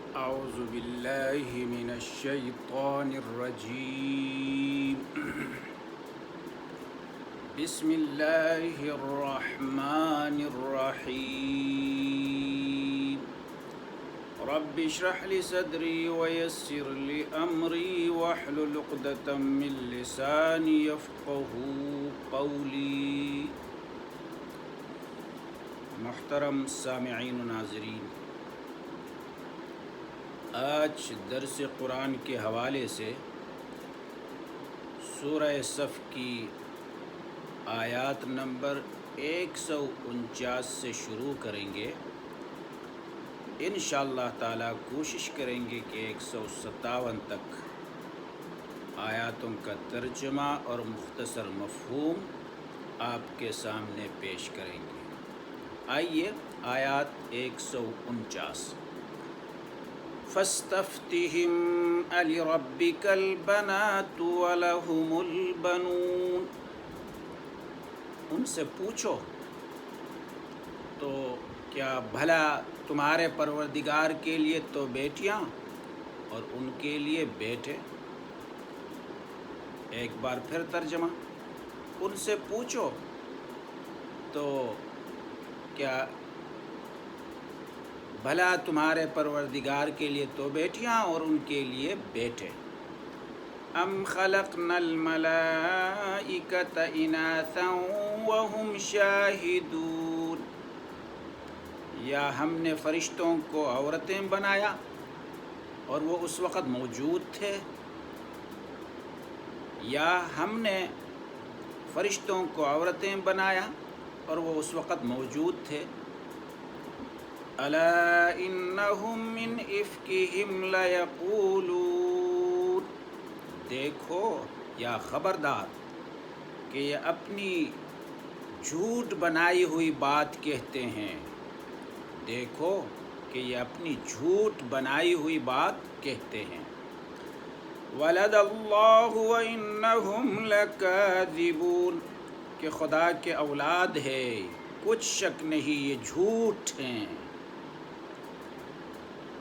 أعوذ بالله من الشيطان الرجيم بسم الله الرحمن الرحيم رب اشرح لي صدري ويسر لي أمري واحلل عقدة من لساني يفقهوا قولي۔ محترم سامعین و ناظرین، آج درس قرآن کے حوالے سے سورہ صف کی آیات نمبر 149 سے شروع کریں گے۔ انشاءاللہ تعالی کوشش کریں گے کہ 157 تک آیاتوں کا ترجمہ اور مختصر مفہوم آپ کے سامنے پیش کریں گے۔ آئیے آیات 149۔ فَاسْتَفْتِهِمْ أَلِرَبِّكَ الْبَنَاتُ وَلَهُمُ الْبَنُونَ، ان سے پوچھو تو کیا بھلا تمہارے پروردگار کے لیے تو بیٹیاں اور ان کے لیے بیٹے۔ ایک بار پھر ترجمہ، ان سے پوچھو تو کیا بھلا تمہارے پروردگار کے لیے تو بیٹیاں اور ان کے لیے بیٹے۔ ام خلقنا الملائکۃ اناثا وهم شاہدون، یا ہم نے فرشتوں کو عورتیں بنایا اور وہ اس وقت موجود تھے، یا ہم نے فرشتوں کو عورتیں بنایا اور وہ اس وقت موجود تھے۔ الا انہم من افکہم لیقولون، دیکھو یا خبردار کہ یہ اپنی جھوٹ بنائی ہوئی بات کہتے ہیں۔ دیکھو کہ یہ اپنی جھوٹ بنائی ہوئی بات کہتے ہیں۔ ولد اللہ وانہم لکاذبون، کہ خدا کے اولاد ہے، کچھ شک نہیں یہ جھوٹ ہیں۔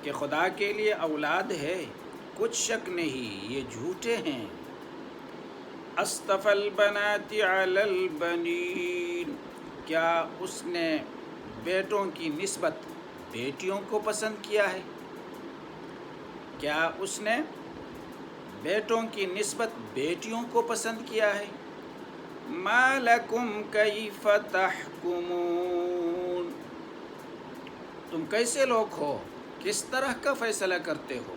کہ خدا کے لیے اولاد ہے، کچھ شک نہیں یہ جھوٹے ہیں۔ اصطفى البنات علی البنین، کیا اس نے بیٹوں کی نسبت بیٹیوں کو پسند کیا ہے؟ کیا اس نے بیٹوں کی نسبت بیٹیوں کو پسند کیا ہے؟ ما لکم کیف تحکمون، تم کیسے لوگ ہو، کس طرح کا فیصلہ کرتے ہو؟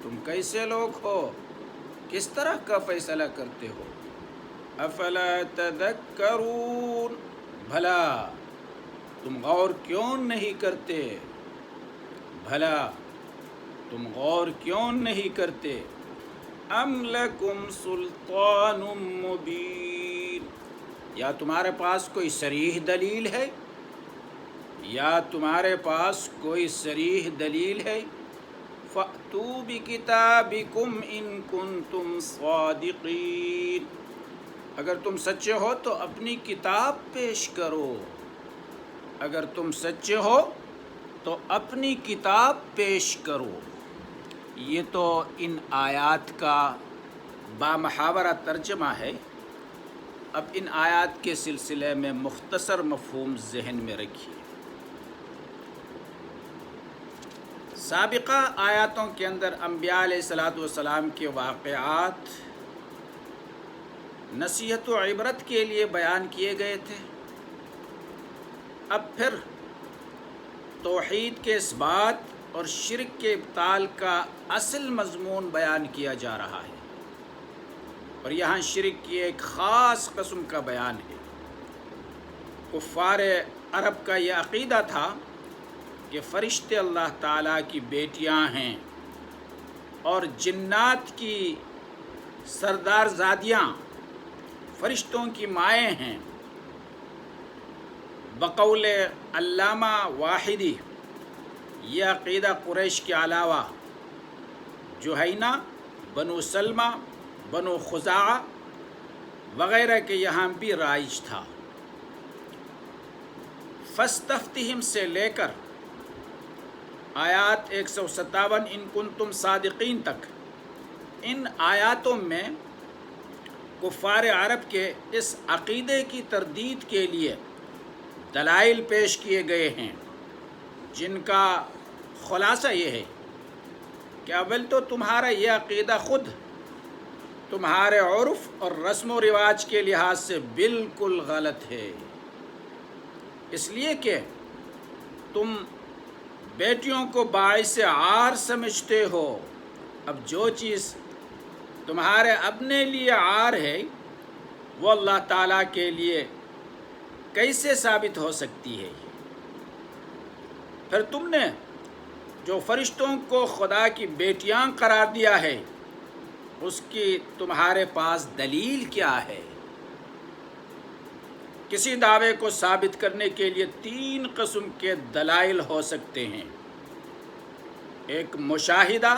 تم کیسے لوگ ہو، کس طرح کا فیصلہ کرتے ہو؟ افلا تذکرون، بھلا تم غور کیوں نہیں کرتے؟ بھلا تم غور کیوں نہیں کرتے؟ ام لکم سلطان مبین، یا تمہارے پاس کوئی صریح دلیل ہے؟ یا تمہارے پاس کوئی صریح دلیل ہے؟ فَأْتُوا بِكِتَابِكُمْ إِن كُنتُمْ صَادِقِينَ، اگر تم سچے ہو تو اپنی کتاب پیش کرو۔ اگر تم سچے ہو تو اپنی کتاب پیش کرو۔ یہ تو ان آیات کا بامحاورہ ترجمہ ہے۔ اب ان آیات کے سلسلے میں مختصر مفہوم ذہن میں رکھیے۔ سابقہ آیاتوں کے اندر انبیاء علیہ السلام کے واقعات نصیحت و عبرت کے لیے بیان کیے گئے تھے۔ اب پھر توحید کے اثبات اور شرک کے ابطال کا اصل مضمون بیان کیا جا رہا ہے، اور یہاں شرک کی ایک خاص قسم کا بیان ہے۔ کفار عرب کا یہ عقیدہ تھا کہ فرشتے اللہ تعالیٰ کی بیٹیاں ہیں اور جنات کی سردار زادیاں فرشتوں کی مائیں ہیں۔ بقول علامہ واحدی یہ عقیدہ قریش کے علاوہ جوہینہ، بنو سلمہ، بنو خزاعہ وغیرہ کے یہاں بھی رائج تھا۔ فاستفتہم سے لے کر آیات 157 ان کنتم صادقین تک، ان آیاتوں میں کفار عرب کے اس عقیدے کی تردید کے لیے دلائل پیش کیے گئے ہیں، جن کا خلاصہ یہ ہے کہ اول تو تمہارا یہ عقیدہ خود تمہارے عرف اور رسم و رواج کے لحاظ سے بالکل غلط ہے، اس لیے کہ تم بیٹیوں کو باعث عار سمجھتے ہو۔ اب جو چیز تمہارے اپنے لیے عار ہے وہ اللہ تعالیٰ کے لیے کیسے ثابت ہو سکتی ہے؟ پھر تم نے جو فرشتوں کو خدا کی بیٹیاں قرار دیا ہے اس کی تمہارے پاس دلیل کیا ہے؟ کسی دعوے کو ثابت کرنے کے لیے 3 قسم کے دلائل ہو سکتے ہیں، ایک مشاہدہ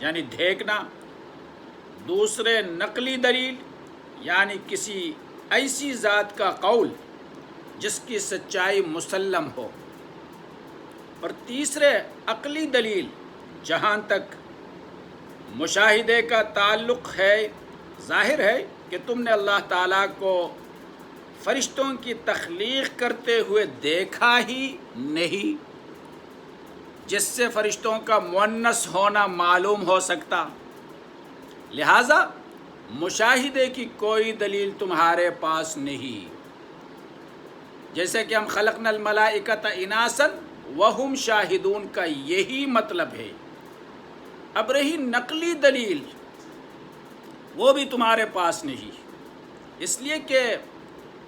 یعنی دیکھنا، دوسرے نقلی دلیل یعنی کسی ایسی ذات کا قول جس کی سچائی مسلم ہو، اور تیسرے عقلی دلیل جہاں تک مشاہدے کا تعلق ہے ظاہر ہے کہ تم نے اللہ تعالیٰ کو فرشتوں کی تخلیق کرتے ہوئے دیکھا ہی نہیں، جس سے فرشتوں کا مؤنث ہونا معلوم ہو سکتا، لہذا مشاہدے کی کوئی دلیل تمہارے پاس نہیں، جیسے کہ ہم خلقنا الملائکۃ اناسا وہم شاہدون کا یہی مطلب ہے۔ اب رہی نقلی دلیل، وہ بھی تمہارے پاس نہیں، اس لیے کہ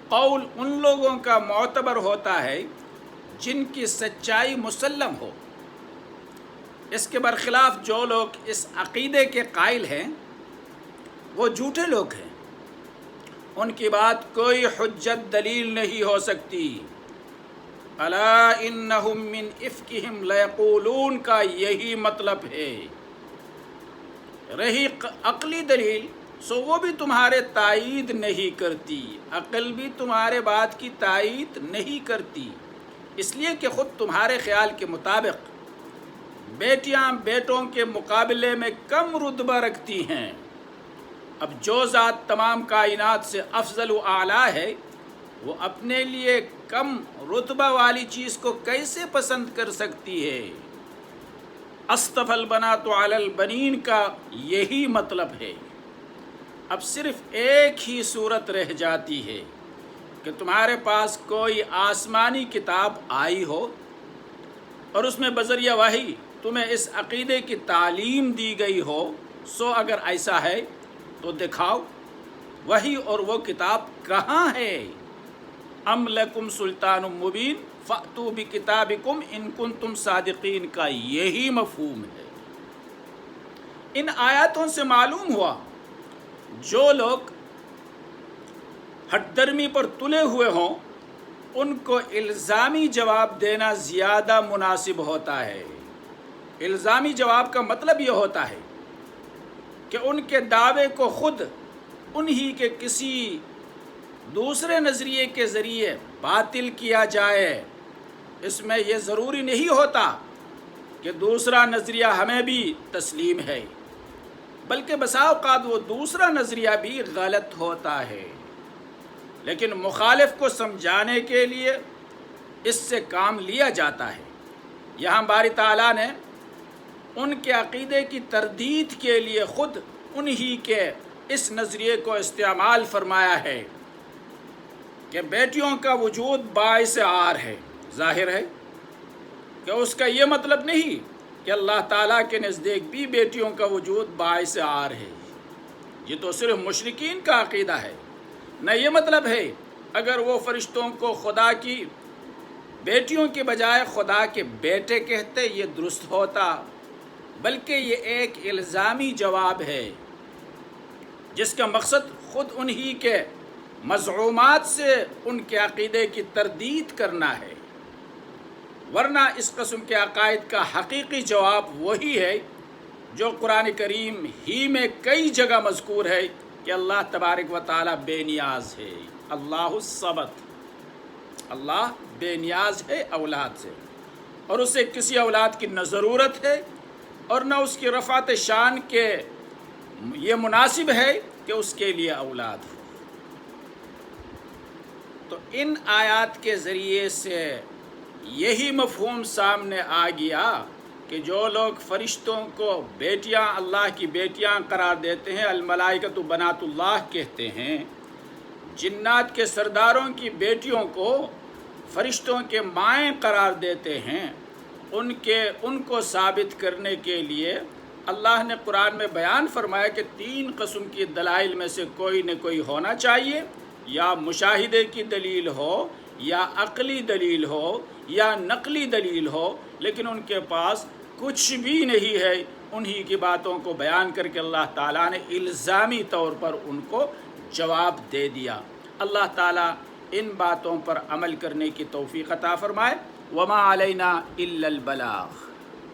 قول ان لوگوں کا معتبر ہوتا ہے جن کی سچائی مسلم ہو۔ اس کے برخلاف جو لوگ اس عقیدے کے قائل ہیں وہ جھوٹے لوگ ہیں، ان کی بات کوئی حجت دلیل نہیں ہو سکتی۔ الا انہم من افکہم لیقولون کا یہی مطلب ہے۔ رہی عقلی دلیل، سو وہ بھی تمہارے تائید نہیں کرتی، عقل بھی تمہارے بات کی تائید نہیں کرتی، اس لیے کہ خود تمہارے خیال کے مطابق بیٹیاں بیٹوں کے مقابلے میں کم رتبہ رکھتی ہیں۔ اب جو ذات تمام کائنات سے افضل و اعلیٰ ہے وہ اپنے لیے کم رتبہ والی چیز کو کیسے پسند کر سکتی ہے؟ اصطفى البنات علی البنین کا یہی مطلب ہے۔ اب صرف ایک ہی صورت رہ جاتی ہے کہ تمہارے پاس کوئی آسمانی کتاب آئی ہو اور اس میں بذریعہ وحی تمہیں اس عقیدے کی تعلیم دی گئی ہو، سو اگر ایسا ہے تو دکھاؤ وحی اور وہ کتاب کہاں ہے؟ ام لکم سلطان مبین فأتوا بکتابکم ان کنتم صادقین کا یہی مفہوم ہے۔ ان آیاتوں سے معلوم ہوا جو لوگ ہٹ درمی پر تلے ہوئے ہوں ان کو الزامی جواب دینا زیادہ مناسب ہوتا ہے۔ الزامی جواب کا مطلب یہ ہوتا ہے کہ ان کے دعوے کو خود انہی کے کسی دوسرے نظریے کے ذریعے باطل کیا جائے۔ اس میں یہ ضروری نہیں ہوتا کہ دوسرا نظریہ ہمیں بھی تسلیم ہے، بلکہ بسا اوقات وہ دوسرا نظریہ بھی غلط ہوتا ہے، لیکن مخالف کو سمجھانے کے لیے اس سے کام لیا جاتا ہے۔ یہاں باری تعالیٰ نے ان کے عقیدے کی تردید کے لیے خود انہی کے اس نظریے کو استعمال فرمایا ہے کہ بیٹیوں کا وجود باعث عار ہے۔ ظاہر ہے کہ اس کا یہ مطلب نہیں کہ اللہ تعالیٰ کے نزدیک بھی بیٹیوں کا وجود باعث عار ہے، یہ تو صرف مشرکین کا عقیدہ ہے۔ نہ یہ مطلب ہے اگر وہ فرشتوں کو خدا کی بیٹیوں کے بجائے خدا کے بیٹے کہتے یہ درست ہوتا، بلکہ یہ ایک الزامی جواب ہے جس کا مقصد خود انہی کے مزعومات سے ان کے عقیدے کی تردید کرنا ہے، ورنہ اس قسم کے عقائد کا حقیقی جواب وہی ہے جو قرآن کریم ہی میں کئی جگہ مذکور ہے کہ اللہ تبارک و تعالیٰ بے نیاز ہے۔ اللہ الصمد، اللہ بے نیاز ہے اولاد سے۔ اور اسے کسی اولاد کی نہ ضرورت ہے اور نہ اس کی رفعت شان کے یہ مناسب ہے کہ اس کے لیے اولاد ہو۔ تو ان آیات کے ذریعے سے یہی مفہوم سامنے آ گیا کہ جو لوگ فرشتوں کو بیٹیاں، اللہ کی بیٹیاں قرار دیتے ہیں، الملائکۃ بنات اللہ کہتے ہیں، جنات کے سرداروں کی بیٹیوں کو فرشتوں کے مائیں قرار دیتے ہیں، ان کو ثابت کرنے کے لیے اللہ نے قرآن میں بیان فرمایا کہ 3 قسم کی دلائل میں سے کوئی نہ کوئی ہونا چاہیے، یا مشاہدے کی دلیل ہو، یا عقلی دلیل ہو، یا نقلی دلیل ہو، لیکن ان کے پاس کچھ بھی نہیں ہے۔ انہی کی باتوں کو بیان کر کے اللہ تعالیٰ نے الزامی طور پر ان کو جواب دے دیا۔ اللہ تعالیٰ ان باتوں پر عمل کرنے کی توفیق عطا فرمائے۔ وما علینا الا البلاغ۔